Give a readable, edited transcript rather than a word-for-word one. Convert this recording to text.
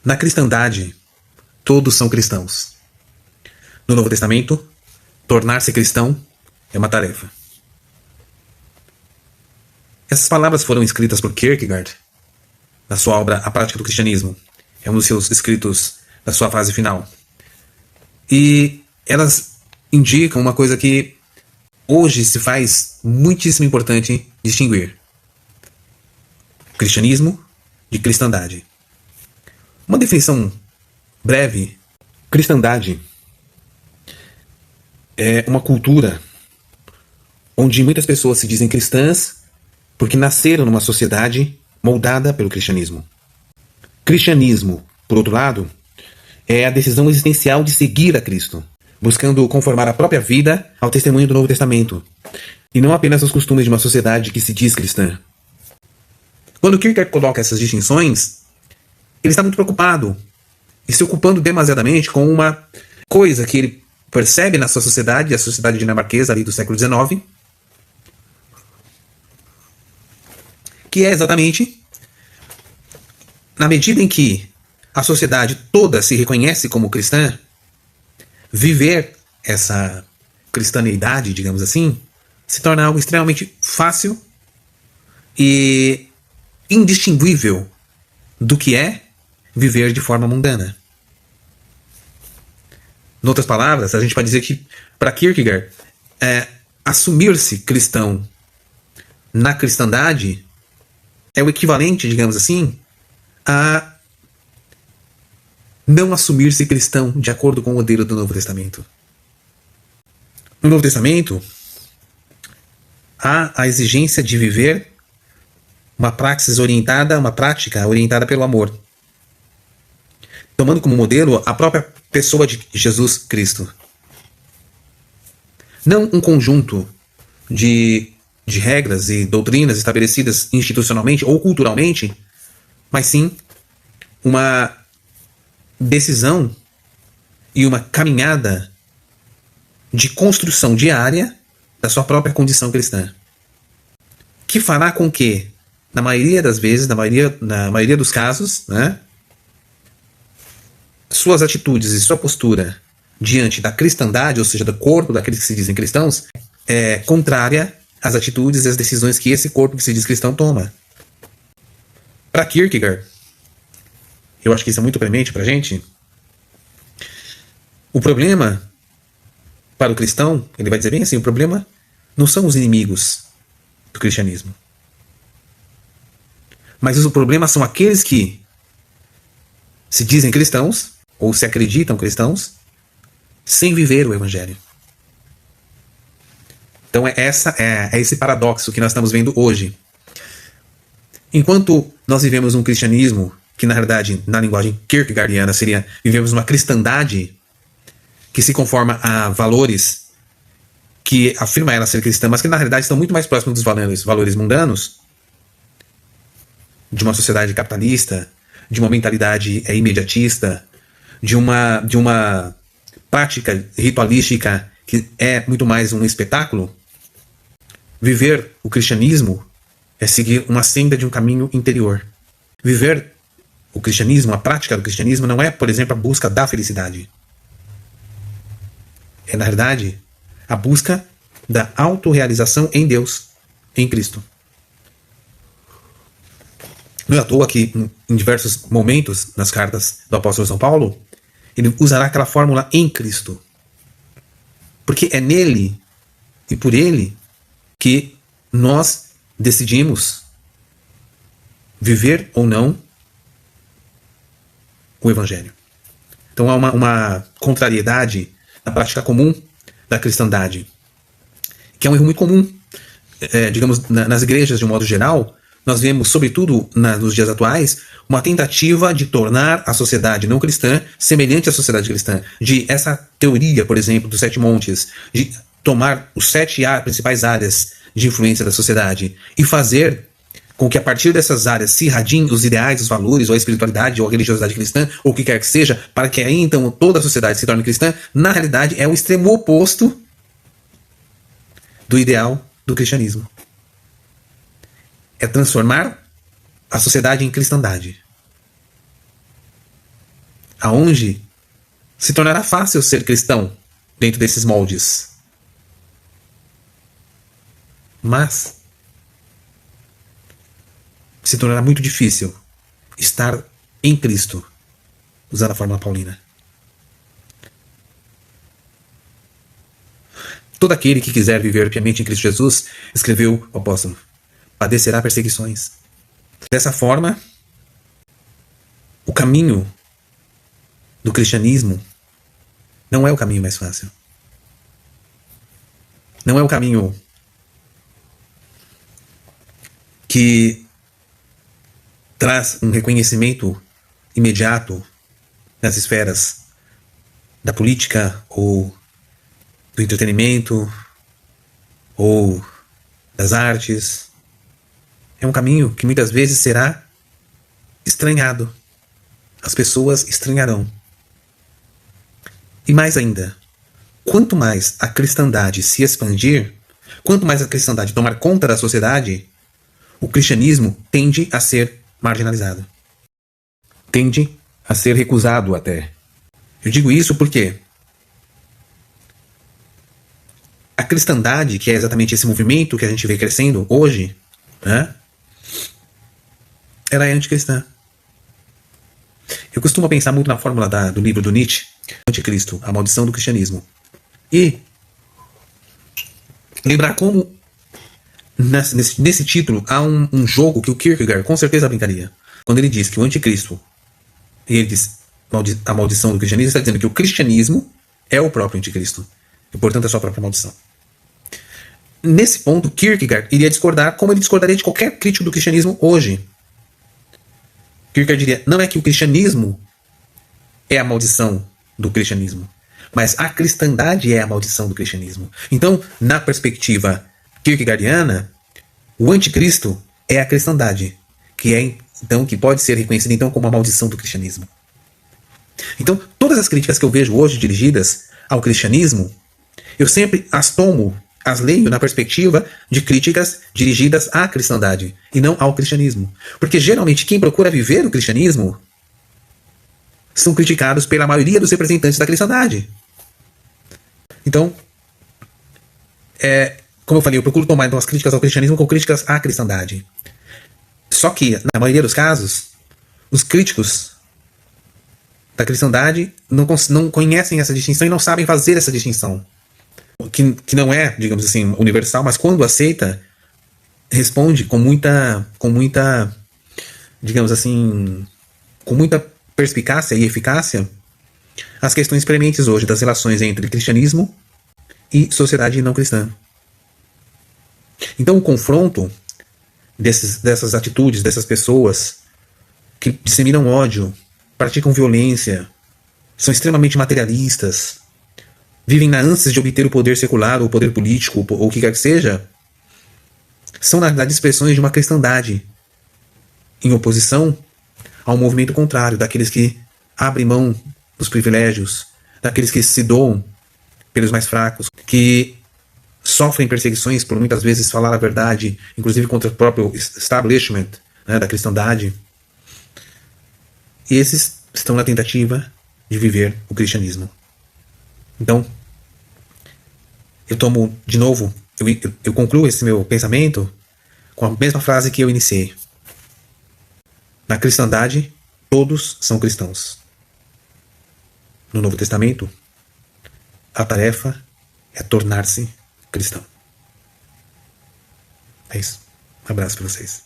Na cristandade, todos são cristãos. No Novo Testamento, tornar-se cristão é uma tarefa. Essas palavras foram escritas por Kierkegaard na sua obra A Prática do Cristianismo. É um dos seus escritos da sua fase final. E elas indicam uma coisa que hoje se faz muitíssimo importante distinguir: cristianismo de cristandade. Uma definição breve: cristandade é uma cultura onde muitas pessoas se dizem cristãs porque nasceram numa sociedade moldada pelo cristianismo. Cristianismo, por outro lado, é a decisão existencial de seguir a Cristo, buscando conformar a própria vida ao testemunho do Novo Testamento, e não apenas aos costumes de uma sociedade que se diz cristã. Quando Kierkegaard coloca essas distinções, ele está muito preocupado e se ocupando demasiadamente com uma coisa que ele percebe na sua sociedade, a sociedade dinamarquesa ali do século XIX, que é exatamente, na medida em que a sociedade toda se reconhece como cristã, viver essa cristaneidade, digamos assim, se torna algo extremamente fácil e indistinguível do que é viver de forma mundana. Em outras palavras, a gente pode dizer que, para Kierkegaard, assumir-se cristão na cristandade é o equivalente, digamos assim, a não assumir-se cristão de acordo com o modelo do Novo Testamento. No Novo Testamento, há a exigência de viver uma prática orientada pelo amor, tomando como modelo a própria pessoa de Jesus Cristo. Não um conjunto de regras e doutrinas estabelecidas institucionalmente ou culturalmente, mas sim uma decisão e uma caminhada de construção diária da sua própria condição cristã, que fará com que, na maioria das vezes, na maioria dos casos, né, suas atitudes e sua postura diante da cristandade, ou seja, do corpo daqueles que se dizem cristãos, é contrária às atitudes e às decisões que esse corpo que se diz cristão toma. Para Kierkegaard, eu acho que isso é muito premente para a gente, o problema para o cristão, ele vai dizer bem assim, o problema não são os inimigos do cristianismo, mas o problema são aqueles que se dizem cristãos, ou se acreditam cristãos, sem viver o Evangelho. Então é esse paradoxo que nós estamos vendo hoje. Enquanto nós vivemos um cristianismo, que na verdade, na linguagem kierkegaardiana, seria vivemos uma cristandade que se conforma a valores que afirma ela ser cristã, mas que na realidade estão muito mais próximos dos valores mundanos, de uma sociedade capitalista, de uma mentalidade imediatista, de uma prática ritualística que é muito mais um espetáculo. Viver o cristianismo é seguir uma senda de um caminho interior. Viver o cristianismo, a prática do cristianismo, não é, por exemplo, a busca da felicidade. É, na verdade, a busca da autorrealização em Deus, em Cristo. Não é à toa que, em diversos momentos nas cartas do apóstolo São Paulo, ele usará aquela fórmula em Cristo. Porque é nele e por ele que nós decidimos viver ou não o Evangelho. Então há uma contrariedade na prática comum da cristandade, que é um erro muito comum. Digamos, nas igrejas de um modo geral, nós vemos, sobretudo nos dias atuais, uma tentativa de tornar a sociedade não cristã semelhante à sociedade cristã. De essa teoria, por exemplo, dos 7 montes, de tomar os 7 principais áreas de influência da sociedade e fazer com que a partir dessas áreas se irradiem os ideais, os valores, ou a espiritualidade, ou a religiosidade cristã, ou o que quer que seja, para que aí então toda a sociedade se torne cristã, na realidade é o extremo oposto do ideal do cristianismo. É transformar a sociedade em cristandade. aonde se tornará fácil ser cristão dentro desses moldes. Mas se tornará muito difícil estar em Cristo, usando a fórmula paulina. Todo aquele que quiser viver piamente em Cristo Jesus, escreveu o apóstolo, padecerá perseguições. Dessa forma, o caminho do cristianismo não é o caminho mais fácil. Não é o caminho que traz um reconhecimento imediato nas esferas da política ou do entretenimento ou das artes. É um caminho que muitas vezes será estranhado. As pessoas estranharão. E mais ainda, quanto mais a cristandade se expandir, quanto mais a cristandade tomar conta da sociedade, o cristianismo tende a ser marginalizado. Tende a ser recusado até. Eu digo isso porque a cristandade, que é exatamente esse movimento que a gente vê crescendo hoje, né, ela é anticristã. Eu costumo pensar muito na fórmula do livro do Nietzsche, Anticristo, a maldição do cristianismo. E lembrar como nesse título há um jogo que o Kierkegaard com certeza brincaria. Quando ele diz que o anticristo, e ele diz a maldição do cristianismo, está dizendo que o cristianismo é o próprio anticristo. E, portanto, é a sua própria maldição. Nesse ponto, Kierkegaard iria discordar, como ele discordaria de qualquer crítico do cristianismo hoje. Kierkegaard diria, não é que o cristianismo é a maldição do cristianismo, mas a cristandade é a maldição do cristianismo. Então, na perspectiva kierkegaardiana, o anticristo é a cristandade, que pode ser reconhecida então como a maldição do cristianismo. Então, todas as críticas que eu vejo hoje dirigidas ao cristianismo, eu sempre as leio na perspectiva de críticas dirigidas à cristandade e não ao cristianismo. Porque geralmente quem procura viver o cristianismo são criticados pela maioria dos representantes da cristandade. Então, como eu falei, eu procuro tomar então as críticas ao cristianismo como críticas à cristandade. Só que, na maioria dos casos, os críticos da cristandade não conhecem essa distinção e não sabem fazer essa distinção. Que não é, digamos assim, universal, mas quando aceita, responde com muita, digamos assim, com muita perspicácia e eficácia às questões prementes hoje das relações entre cristianismo e sociedade não cristã. Então o confronto dessas atitudes, dessas pessoas que disseminam ódio, praticam violência, são extremamente materialistas, vivem na ânsia de obter o poder secular, ou o poder político, ou o que quer que seja, são na verdade expressões de uma cristandade em oposição ao movimento contrário, daqueles que abrem mão dos privilégios, daqueles que se doam pelos mais fracos, que sofrem perseguições por muitas vezes falar a verdade, inclusive contra o próprio establishment, né, da cristandade. E esses estão na tentativa de viver o cristianismo. Então, eu tomo de novo, eu concluo esse meu pensamento com a mesma frase que eu iniciei. Na cristandade, todos são cristãos. No Novo Testamento, a tarefa é tornar-se cristão. É isso. Um abraço para vocês.